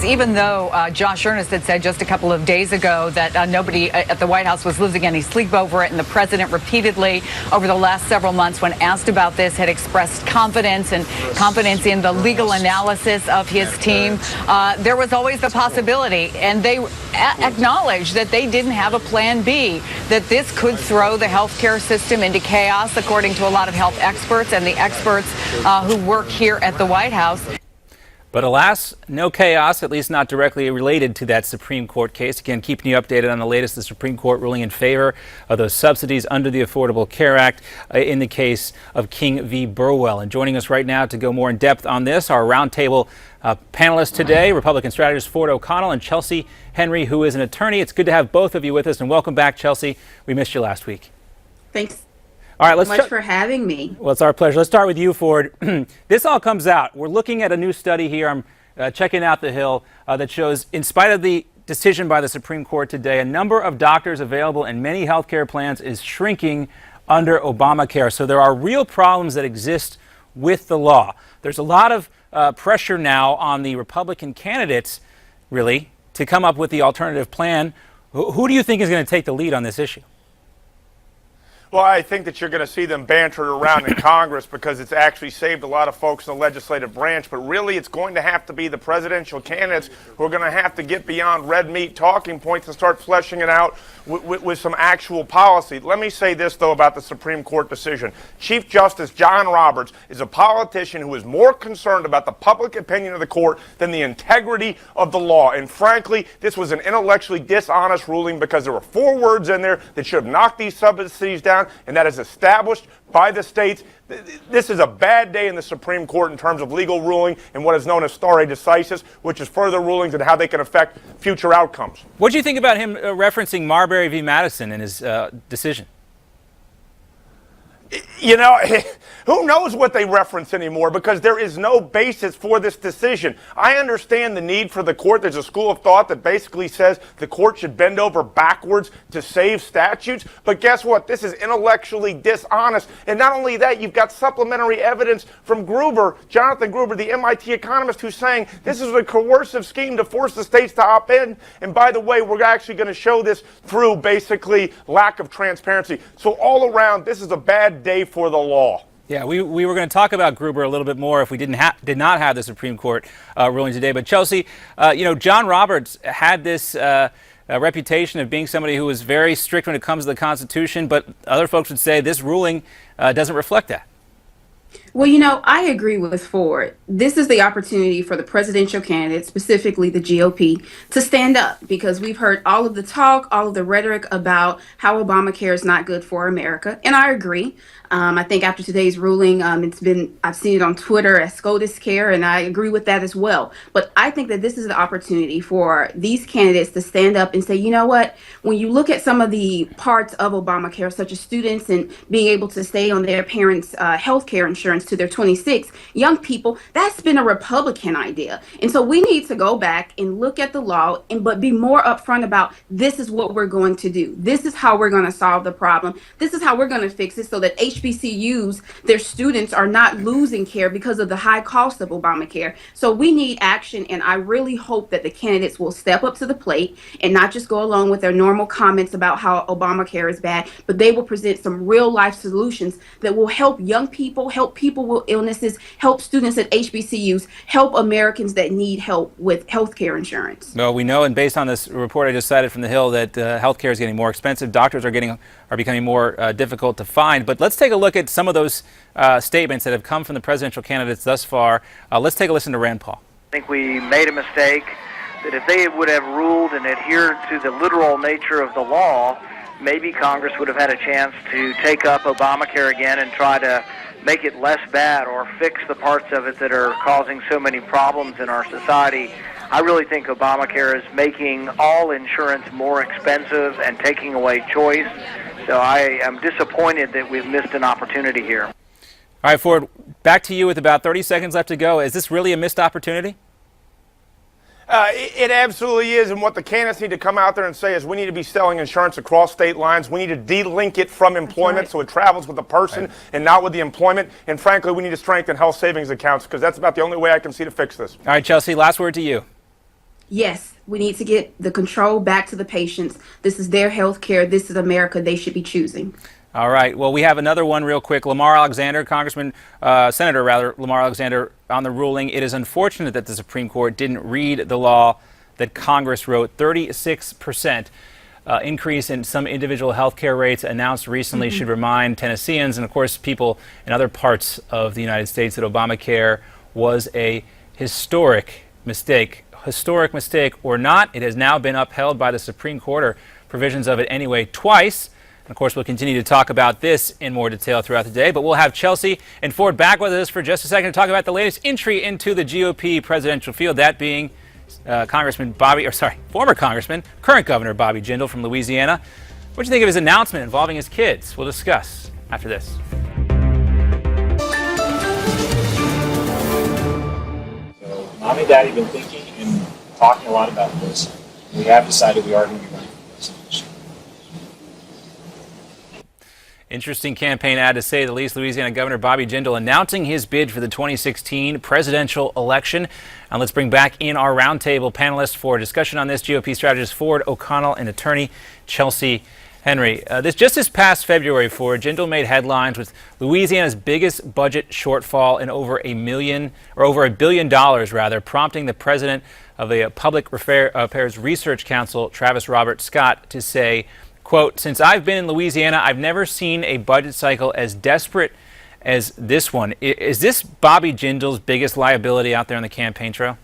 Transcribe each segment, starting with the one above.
even though Josh Earnest had said just a couple of days ago that nobody at the White House was losing any sleep over it, and the president repeatedly over the last several months, when asked about this, had expressed confidence in the legal analysis of his team, there was always the possibility, and they acknowledged that they didn't have a plan B, that this could throw the healthcare system into chaos, according to a lot of health experts and the experts who work here at the White House. But alas, no chaos, at least not directly related to that Supreme Court case. Again, keeping you updated on the latest, the Supreme Court ruling in favor of those subsidies under the Affordable Care Act in the case of King v. Burwell. And joining us right now to go more in depth on this, our roundtable panelists today, Republican strategist Ford O'Connell and Chelsi Henry, who is an attorney. It's good to have both of you with us, and welcome back, Chelsi. We missed you last week. Thanks. All right, let's much for having me. Well, it's our pleasure. Let's start with you, Ford. This all comes out. We're looking at a new study here. I'm checking out the Hill that shows, in spite of the decision by the Supreme Court today, a number of doctors available in many healthcare plans is shrinking under Obamacare. So there are real problems that exist with the law. There's a lot of pressure now on the Republican candidates, really, to come up with the alternative plan. Who do you think is going to take the lead on this issue? Well, I think that you're going to see them bantered around in Congress because it's actually saved a lot of folks in the legislative branch. But really, it's going to have to be the presidential candidates who are going to have to get beyond red meat talking points and start fleshing it out with some actual policy. Let me say this, though, about the Supreme Court decision. Chief Justice John Roberts is a politician who is more concerned about the public opinion of the court than the integrity of the law. And frankly, this was an intellectually dishonest ruling because there were 4 words in there that should have knocked these subsidies down, and that is established by the states. This is a bad day in the Supreme Court in terms of legal ruling and what is known as stare decisis, which is further rulings and how they can affect future outcomes. What do you think about him referencing Marbury v. Madison in his decision? You know, who knows what they reference anymore, because there is no basis for this decision. I understand the need for the court. There's a school of thought that basically says the court should bend over backwards to save statutes. But guess what? This is intellectually dishonest. And not only that, you've got supplementary evidence from Gruber, Jonathan Gruber, the MIT economist, who's saying this is a coercive scheme to force the states to opt in. And by the way, we're actually going to show this through basically lack of transparency. So all around, this is a bad day for the law. Yeah, we were going to talk about Gruber a little bit more if we did not have the Supreme Court ruling today. But Chelsi, John Roberts had this reputation of being somebody who was very strict when it comes to the Constitution, but other folks would say this ruling doesn't reflect that. Well, I agree with Ford. This is the opportunity for the presidential candidate, specifically the GOP, to stand up, because we've heard all of the talk, all of the rhetoric about how Obamacare is not good for America. And I agree. I think after today's ruling, I've seen it on Twitter as SCOTUS care, and I agree with that as well. But I think that this is the opportunity for these candidates to stand up and say, you know what, when you look at some of the parts of Obamacare, such as students and being able to stay on their parents' health care insurance to their 26, young people, that's been a Republican idea. And so we need to go back and look at the law, but be more upfront about this is what we're going to do. This is how we're going to solve the problem. This is how we're going to fix it so that HBCUs, their students are not losing care because of the high cost of Obamacare. So we need action, and I really hope that the candidates will step up to the plate and not just go along with their normal comments about how Obamacare is bad, but they will present some real life solutions that will help young people, help people with illnesses, help students at HBCUs, help Americans that need help with health care insurance. Well, we know, and based on this report I just cited from the Hill, that health care is getting more expensive. Doctors are becoming more difficult to find. But let's take a look at some of those statements that have come from the presidential candidates thus far. Let's take a listen to Rand Paul. I think we made a mistake, that if they would have ruled and adhered to the literal nature of the law, maybe Congress would have had a chance to take up Obamacare again and try to make it less bad or fix the parts of it that are causing so many problems in our society. I really think Obamacare is making all insurance more expensive and taking away choice. So I am disappointed that we've missed an opportunity here. All right, Ford, back to you with about 30 seconds left to go. Is this really a missed opportunity? It absolutely is, and what the candidates need to come out there and say is we need to be selling insurance across state lines. We need to de-link it from employment so it travels with the person and not with the employment. And frankly, we need to strengthen health savings accounts, because that's about the only way I can see to fix this. All right, Chelsi, last word to you. Yes, we need to get the control back to the patients. This is their health care. This is America they should be choosing. All right. Well, we have another one real quick. Lamar Alexander, Senator Lamar Alexander, on the ruling. It is unfortunate that the Supreme Court didn't read the law that Congress wrote. 36% increase in some individual health care rates announced recently should remind Tennesseans and, of course, people in other parts of the United States that Obamacare was a historic mistake. Historic mistake or not, it has now been upheld by the Supreme Court, or provisions of it anyway, twice. And of course, we'll continue to talk about this in more detail throughout the day, but we'll have Chelsi and Ford back with us for just a second to talk about the latest entry into the GOP presidential field, that being former Congressman, current Governor Bobby Jindal from Louisiana. What do you think of his announcement involving his kids? We'll discuss after this. So, Mom and Daddy have been thinking and talking a lot about this. We have decided we are going to be running for president. Interesting campaign ad, to say the least. Louisiana Governor Bobby Jindal announcing his bid for the 2016 presidential election. And let's bring back in our roundtable panelists for a discussion on this. GOP strategist Ford O'Connell and attorney Chelsi Henry. This past February, Ford, Jindal made headlines with Louisiana's biggest budget shortfall in over $1 billion, prompting the president of the Public Affairs Research Council, Travis Robert Scott, to say, quote, "Since I've been in Louisiana, I've never seen a budget cycle as desperate as this one." Is this Bobby Jindal's biggest liability out there on the campaign trail?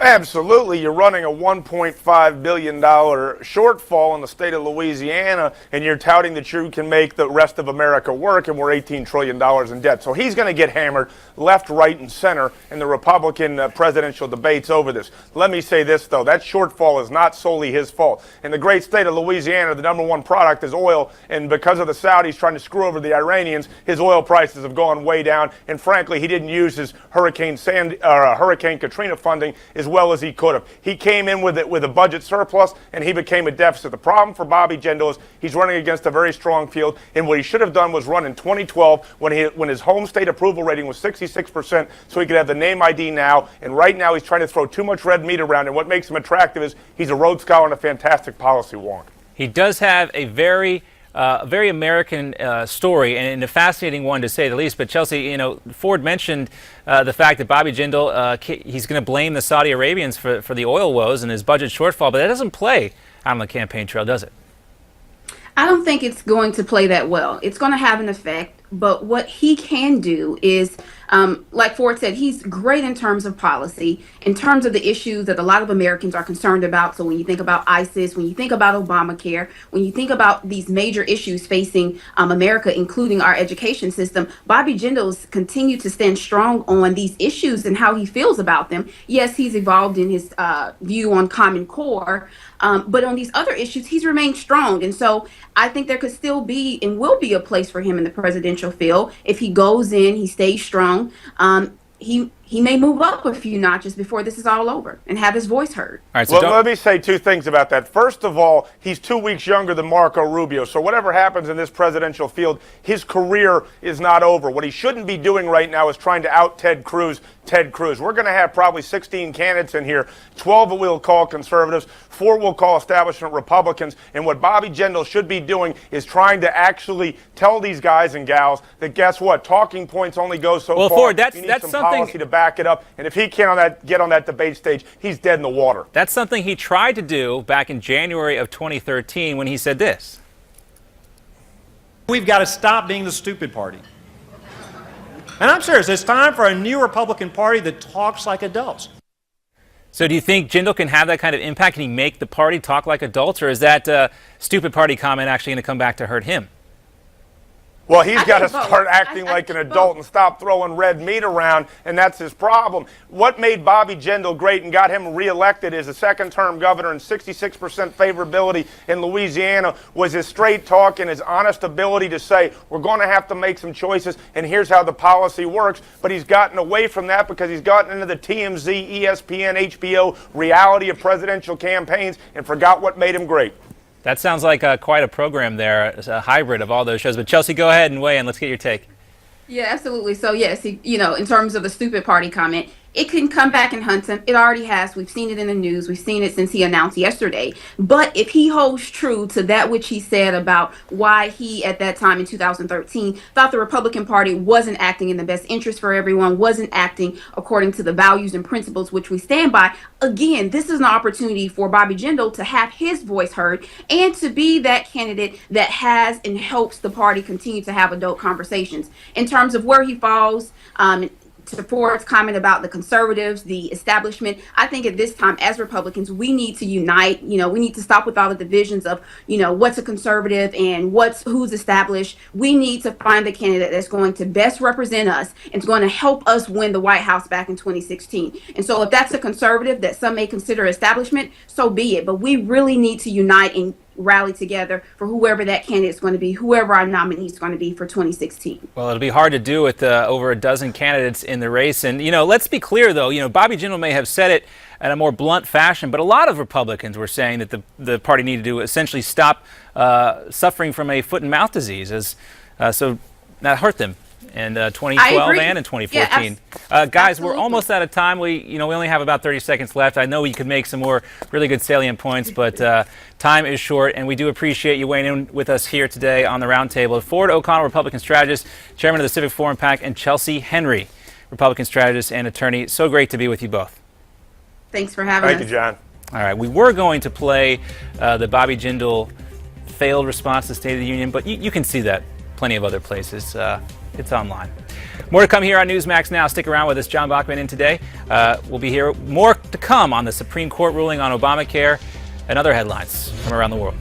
Absolutely. You're running a $1.5 billion shortfall in the state of Louisiana, and you're touting that you can make the rest of America work, and we're $18 trillion in debt. So he's going to get hammered left, right, and center in the Republican presidential debates over this. Let me say this, though. That shortfall is not solely his fault. In the great state of Louisiana, the number one product is oil, and because of the Saudis trying to screw over the Iranians, his oil prices have gone way down, and frankly, he didn't use his Hurricane Katrina funding as well as he could have. He came in with a budget surplus, and he became a deficit. The problem for Bobby Jindal is he's running against a very strong field, and what he should have done was run in 2012 when his home state approval rating was 66%, so he could have the name ID now. And right now he's trying to throw too much red meat around, and what makes him attractive is he's a Rhodes Scholar and a fantastic policy wonk. He does have a very American story, and a fascinating one to say the least. But Chelsi, Ford mentioned the fact that Bobby Jindal, he's going to blame the Saudi Arabians for the oil woes and his budget shortfall, but that doesn't play out on the campaign trail, does it? I don't think it's going to play that well. It's going to have an effect, but what he can do is, like Ford said, he's great in terms of policy, in terms of the issues that a lot of Americans are concerned about. So when you think about ISIS, when you think about Obamacare, when you think about these major issues facing America, including our education system, Bobby Jindal's continued to stand strong on these issues and how he feels about them. Yes, he's evolved in his view on Common Core, but on these other issues, he's remained strong. And so I think there could still be and will be a place for him in the presidential field if he goes in, he stays strong. He may move up a few notches before this is all over and have his voice heard. All right, so let me say two things about that. First of all, he's 2 weeks younger than Marco Rubio, so whatever happens in this presidential field, his career is not over. What he shouldn't be doing right now is trying to out Ted Cruz. We're going to have probably 16 candidates in here. 12 we'll call conservatives, 4 we'll call establishment Republicans, and what Bobby Jindal should be doing is trying to actually tell these guys and gals that, guess what, talking points only go so far. Ford, that's you need some something policy to back it up, and if he can't get on that debate stage, he's dead in the water. That's something he tried to do back in January of 2013 when he said this. We've got to stop being the stupid party. And I'm serious, it's time for a new Republican Party that talks like adults. So do you think Jindal can have that kind of impact? Can he make the party talk like adults, or is that stupid party comment actually going to come back to hurt him? Well, he's got to start acting like an adult and stop throwing red meat around, and that's his problem. What made Bobby Jindal great and got him reelected as a second-term governor and 66% favorability in Louisiana was his straight talk and his honest ability to say, we're going to have to make some choices, and here's how the policy works. But he's gotten away from that because he's gotten into the TMZ, ESPN, HBO reality of presidential campaigns and forgot what made him great. That sounds like quite a program there, a hybrid of all those shows. But Chelsi, go ahead and weigh in. Let's get your take. Yeah, absolutely. So yes, in terms of the stupid party comment, it can come back and hunt him. It already has. We've seen it in the news. We've seen it since he announced yesterday. But if he holds true to that which he said about why he, at that time in 2013, thought the Republican Party wasn't acting in the best interest for everyone, wasn't acting according to the values and principles which we stand by, again, this is an opportunity for Bobby Jindal to have his voice heard and to be that candidate that has and helps the party continue to have adult conversations. In terms of where he falls, to Ford's comment about the conservatives, the establishment, I think at this time as Republicans, we need to unite. We need to stop with all the divisions of, what's a conservative and who's established. We need to find the candidate that's going to best represent us and is going to help us win the White House back in 2016. And so if that's a conservative that some may consider establishment, so be it. But we really need to unite and rally together for whoever that candidate is going to be, whoever our nominee is going to be for 2016. Well, it'll be hard to do with over a dozen candidates in the race. And, let's be clear, though, Bobby Jindal may have said it in a more blunt fashion, but a lot of Republicans were saying that the party needed to essentially stop suffering from a foot and mouth disease, so that hurt them in 2012 and in 2014. Yeah, guys, absolutely. we're almost out of time. We only have about 30 seconds left. I know you could make some more really good salient points, but time is short, and we do appreciate you weighing in with us here today on the roundtable. Ford O'Connell, Republican strategist, chairman of the Civic Forum PAC, and Chelsi Henry, Republican strategist and attorney. So great to be with you both. Thanks for having us. Thank you, John. All right, we were going to play the Bobby Jindal failed response to the State of the Union, but you can see that plenty of other places. It's online. More to come here on Newsmax Now. Stick around with us. John Bachman in today. We'll be here. More to come on the Supreme Court ruling on Obamacare and other headlines from around the world.